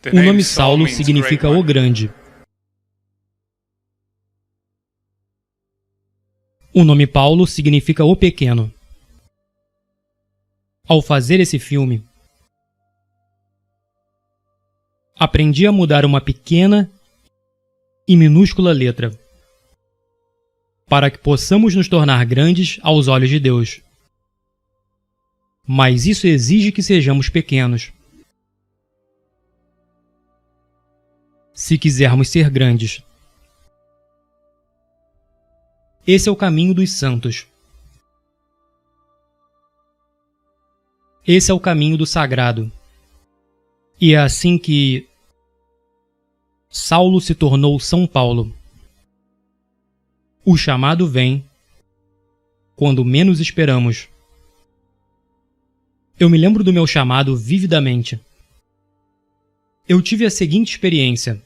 O nome Saulo significa o grande. O nome Paulo significa o pequeno. Ao fazer esse filme, aprendi a mudar uma pequena e minúscula letra para que possamos nos tornar grandes aos olhos de Deus. Mas isso exige que sejamos pequenos. Se quisermos ser grandes. Esse é o caminho dos santos. Esse é o caminho do sagrado. E é assim que Saulo se tornou São Paulo. O chamado vem quando menos esperamos. Eu me lembro do meu chamado vividamente. Eu tive a seguinte experiência.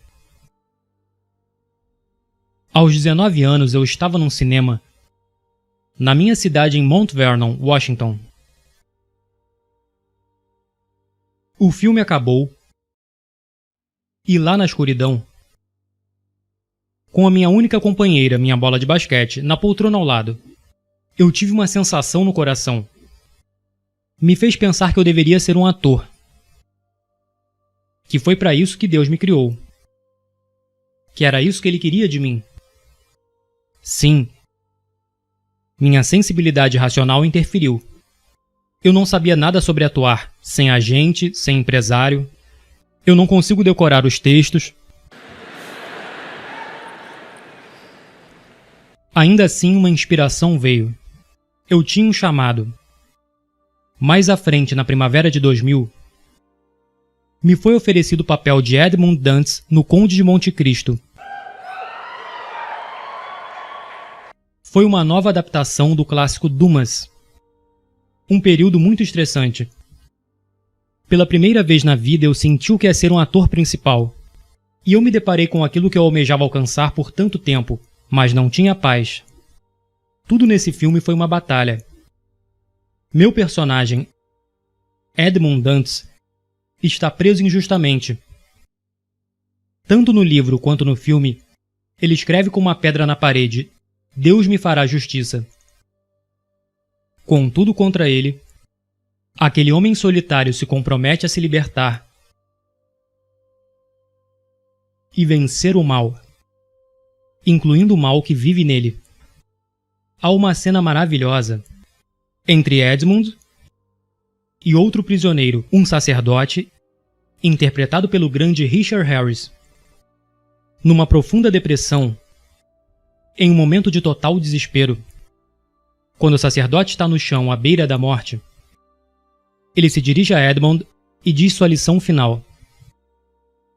Aos 19 anos eu estava num cinema na minha cidade em Mount Vernon, Washington. O filme acabou e lá na escuridão, com a minha única companheira, minha bola de basquete, na poltrona ao lado, eu tive uma sensação no coração. Me fez pensar que eu deveria ser um ator. Que foi para isso que Deus me criou. Que era isso que Ele queria de mim. Sim. Minha sensibilidade racional interferiu. Eu não sabia nada sobre atuar, sem agente, sem empresário. Eu não consigo decorar os textos. Ainda assim, uma inspiração veio. Eu tinha um chamado. Mais à frente, na primavera de 2000, me foi oferecido o papel de Edmund Dantes no Conde de Monte Cristo. Foi uma nova adaptação do clássico Dumas. Um período muito estressante. Pela primeira vez na vida eu senti o que é ser um ator principal. E eu me deparei com aquilo que eu almejava alcançar por tanto tempo, mas não tinha paz. Tudo nesse filme foi uma batalha. Meu personagem, Edmund Dantes, está preso injustamente. Tanto no livro quanto no filme, ele escreve com uma pedra na parede: Deus me fará justiça. Com tudo contra ele, aquele homem solitário se compromete a se libertar e vencer o mal, incluindo o mal que vive nele. Há uma cena maravilhosa entre Edmund e outro prisioneiro, um sacerdote, interpretado pelo grande Richard Harris. Numa profunda depressão, em um momento de total desespero, quando o sacerdote está no chão à beira da morte, ele se dirige a Edmund e diz sua lição final: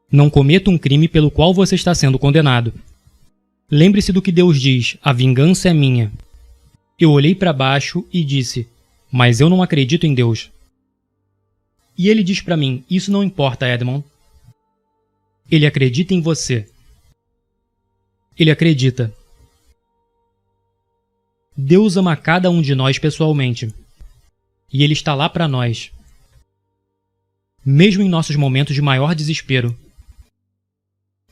Não cometa um crime pelo qual você está sendo condenado. Lembre-se do que Deus diz: a vingança é minha. Eu olhei para baixo e disse: Mas eu não acredito em Deus. E ele diz para mim: Isso não importa, Edmund. Ele acredita em você. Ele acredita. Deus ama cada um de nós pessoalmente. E Ele está lá para nós. Mesmo em nossos momentos de maior desespero.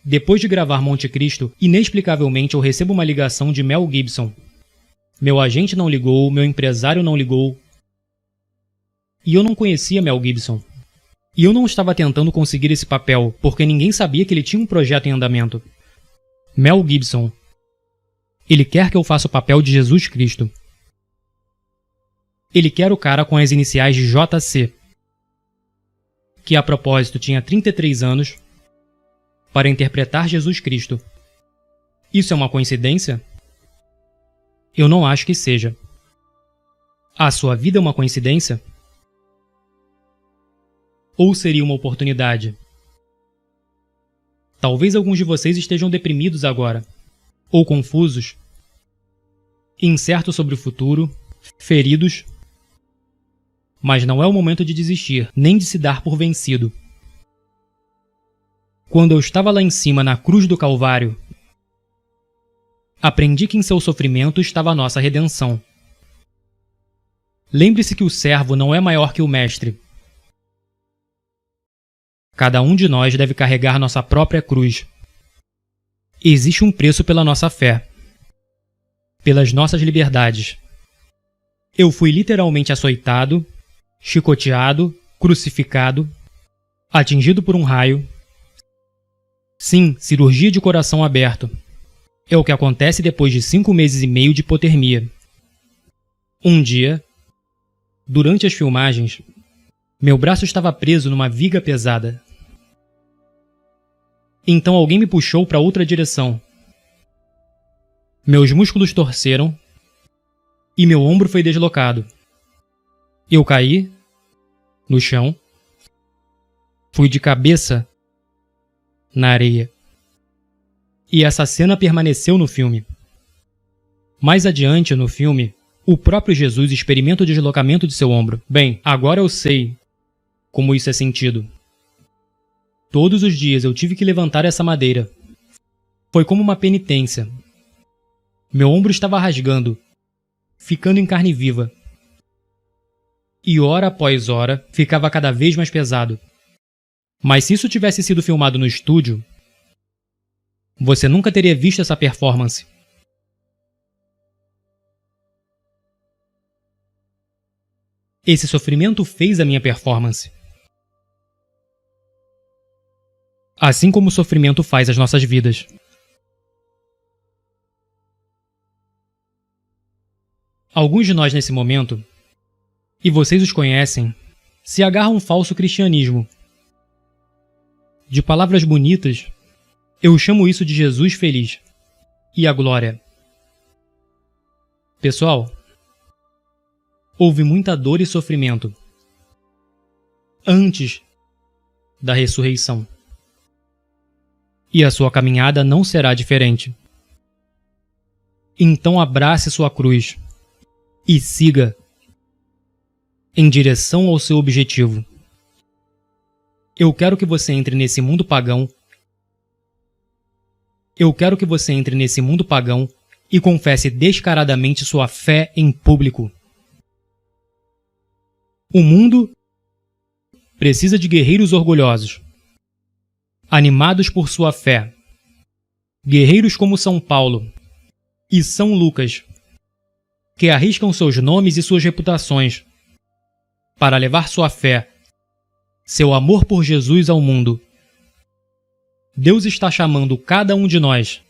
Depois de gravar Monte Cristo, inexplicavelmente eu recebo uma ligação de Mel Gibson. Meu agente não ligou, meu empresário não ligou. E eu não conhecia Mel Gibson. E eu não estava tentando conseguir esse papel, porque ninguém sabia que ele tinha um projeto em andamento. Mel Gibson. Ele quer que eu faça o papel de Jesus Cristo. Ele quer o cara com as iniciais de JC, que a propósito tinha 33 anos, para interpretar Jesus Cristo. Isso é uma coincidência? Eu não acho que seja. A sua vida é uma coincidência? Ou seria uma oportunidade? Talvez alguns de vocês estejam deprimidos agora, ou confusos, incertos sobre o futuro, feridos. Mas não é o momento de desistir, nem de se dar por vencido. Quando eu estava lá em cima na cruz do Calvário, aprendi que em seu sofrimento estava a nossa redenção. Lembre-se que o servo não é maior que o mestre. Cada um de nós deve carregar nossa própria cruz. Existe um preço pela nossa fé, pelas nossas liberdades. Eu fui literalmente açoitado, chicoteado, crucificado, atingido por um raio. Sim, cirurgia de coração aberto. É o que acontece depois de 5 meses e meio de hipotermia. Um dia, durante as filmagens, meu braço estava preso numa viga pesada. Então alguém me puxou para outra direção. Meus músculos torceram e meu ombro foi deslocado. Eu caí no chão, fui de cabeça na areia. E essa cena permaneceu no filme. Mais adiante no filme, o próprio Jesus experimenta o deslocamento de seu ombro. Bem, agora eu sei como isso é sentido. Todos os dias eu tive que levantar essa madeira. Foi como uma penitência. Meu ombro estava rasgando, ficando em carne viva. E hora após hora, ficava cada vez mais pesado. Mas se isso tivesse sido filmado no estúdio, você nunca teria visto essa performance. Esse sofrimento fez a minha performance. Assim como o sofrimento faz as nossas vidas. Alguns de nós nesse momento, e vocês os conhecem, se agarram a um falso cristianismo. De palavras bonitas, eu chamo isso de Jesus feliz e a glória. Pessoal, houve muita dor e sofrimento antes da ressurreição. E a sua caminhada não será diferente. Então abrace sua cruz e siga em direção ao seu objetivo. Eu quero que você entre nesse mundo pagão. Eu quero que você entre nesse mundo pagão e confesse descaradamente sua fé em público. O mundo precisa de guerreiros orgulhosos, animados por sua fé. Guerreiros como São Paulo e São Lucas, que arriscam seus nomes e suas reputações para levar sua fé, seu amor por Jesus ao mundo. Deus está chamando cada um de nós,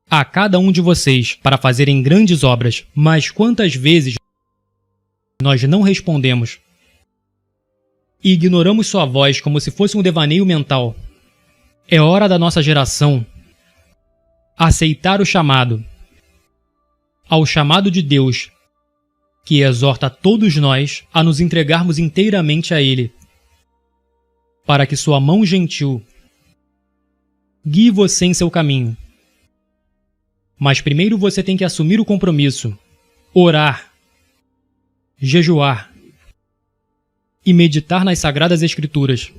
a cada um de vocês, para fazerem grandes obras, mas quantas vezes nós não respondemos e ignoramos sua voz como se fosse um devaneio mental? É hora da nossa geração aceitar o chamado, ao chamado de Deus, que exorta todos nós a nos entregarmos inteiramente a Ele, para que sua mão gentil guie você em seu caminho. Mas primeiro você tem que assumir o compromisso, orar, jejuar e meditar nas Sagradas Escrituras,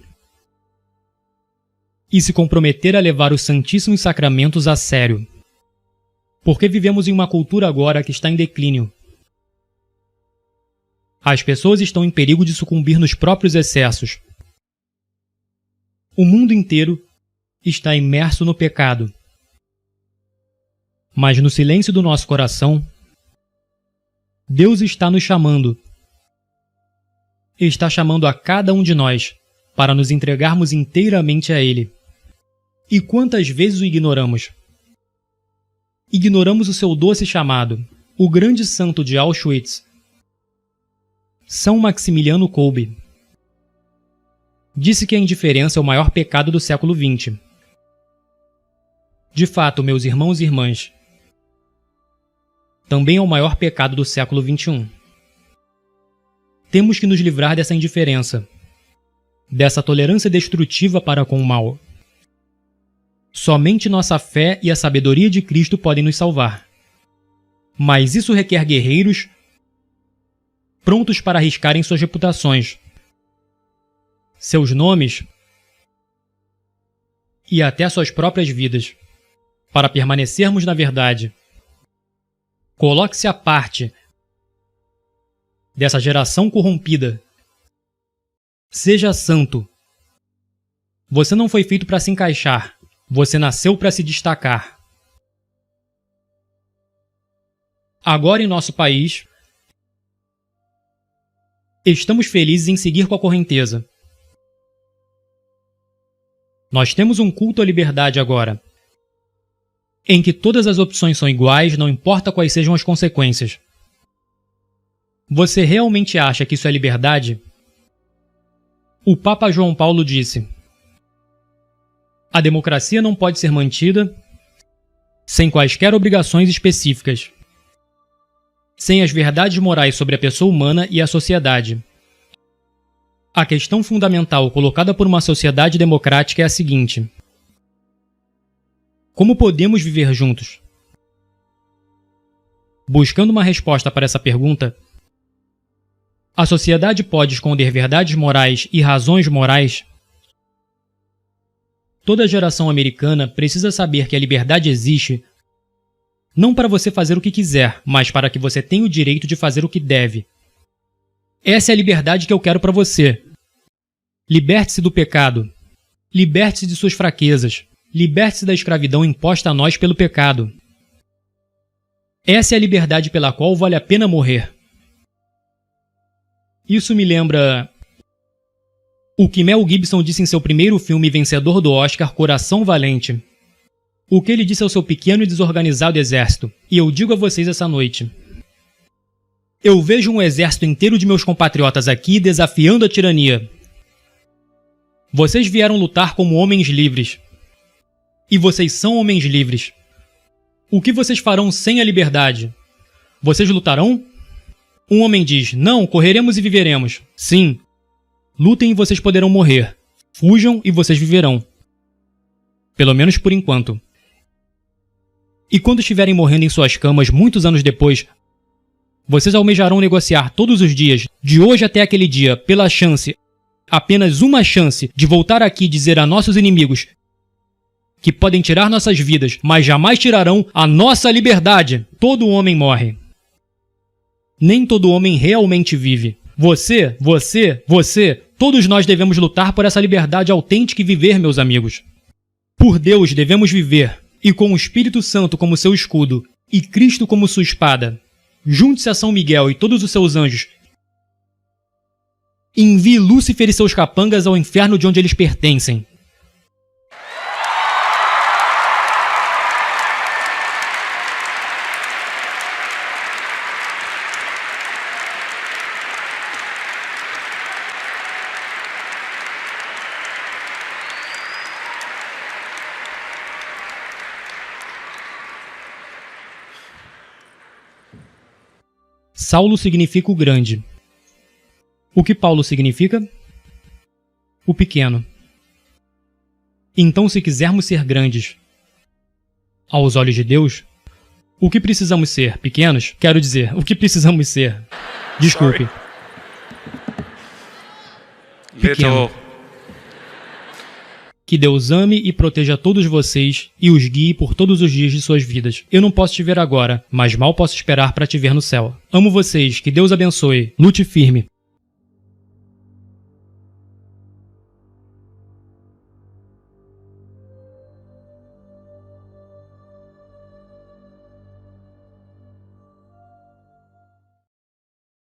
e se comprometer a levar os Santíssimos Sacramentos a sério. Porque vivemos em uma cultura agora que está em declínio. As pessoas estão em perigo de sucumbir nos próprios excessos. O mundo inteiro está imerso no pecado. Mas no silêncio do nosso coração, Deus está nos chamando. Está chamando a cada um de nós para nos entregarmos inteiramente a Ele. E quantas vezes o ignoramos? Ignoramos o seu doce chamado. O grande santo de Auschwitz, São Maximiliano Kolbe, disse que a indiferença é o maior pecado do século XX. De fato, meus irmãos e irmãs, também é o maior pecado do século XXI. Temos que nos livrar dessa indiferença, dessa tolerância destrutiva para com o mal. Somente nossa fé e a sabedoria de Cristo podem nos salvar. Mas isso requer guerreiros prontos para arriscarem suas reputações, seus nomes e até suas próprias vidas, para permanecermos na verdade. Coloque-se à parte dessa geração corrompida. Seja santo Você não foi feito para se encaixar. Você nasceu para se destacar. Agora em nosso país, estamos felizes em seguir com a correnteza. Nós temos um culto à liberdade agora, em que todas as opções são iguais, não importa quais sejam as consequências. Você realmente acha que isso é liberdade? O Papa João Paulo disse: a democracia não pode ser mantida sem quaisquer obrigações específicas, sem as verdades morais sobre a pessoa humana e a sociedade. A questão fundamental colocada por uma sociedade democrática é a seguinte: como podemos viver juntos? Buscando uma resposta para essa pergunta, a sociedade pode esconder verdades morais e razões morais? Toda geração americana precisa saber que a liberdade existe não para você fazer o que quiser, mas para que você tenha o direito de fazer o que deve. Essa é a liberdade que eu quero para você. Liberte-se do pecado. Liberte-se de suas fraquezas. Liberte-se da escravidão imposta a nós pelo pecado. Essa é a liberdade pela qual vale a pena morrer. Isso me lembra o que Mel Gibson disse em seu primeiro filme vencedor do Oscar, Coração Valente. O que ele disse ao seu pequeno e desorganizado exército. E eu digo a vocês essa noite: eu vejo um exército inteiro de meus compatriotas aqui desafiando a tirania. Vocês vieram lutar como homens livres. E vocês são homens livres. O que vocês farão sem a liberdade? Vocês lutarão? Um homem diz: não, correremos e viveremos. Sim. Lutem e vocês poderão morrer. Fujam e vocês viverão. Pelo menos por enquanto. E quando estiverem morrendo em suas camas muitos anos depois, vocês almejarão negociar todos os dias, de hoje até aquele dia, pela chance, apenas uma chance, de voltar aqui e dizer a nossos inimigos que podem tirar nossas vidas, mas jamais tirarão a nossa liberdade. Todo homem morre. Nem todo homem realmente vive. Você, todos nós devemos lutar por essa liberdade autêntica e viver, meus amigos. Por Deus devemos viver, e com o Espírito Santo como seu escudo, e Cristo como sua espada. Junte-se a São Miguel e todos os seus anjos. Envie Lúcifer e seus capangas ao inferno de onde eles pertencem. Saulo significa o grande. O que Paulo significa? O pequeno. Então, se quisermos ser grandes aos olhos de Deus, o que precisamos ser? Pequenos? Quero dizer, o que precisamos ser? Desculpe. Pequeno. Que Deus ame e proteja todos vocês e os guie por todos os dias de suas vidas. Eu não posso te ver agora, mas mal posso esperar para te ver no céu. Amo vocês, que Deus abençoe. Lute firme.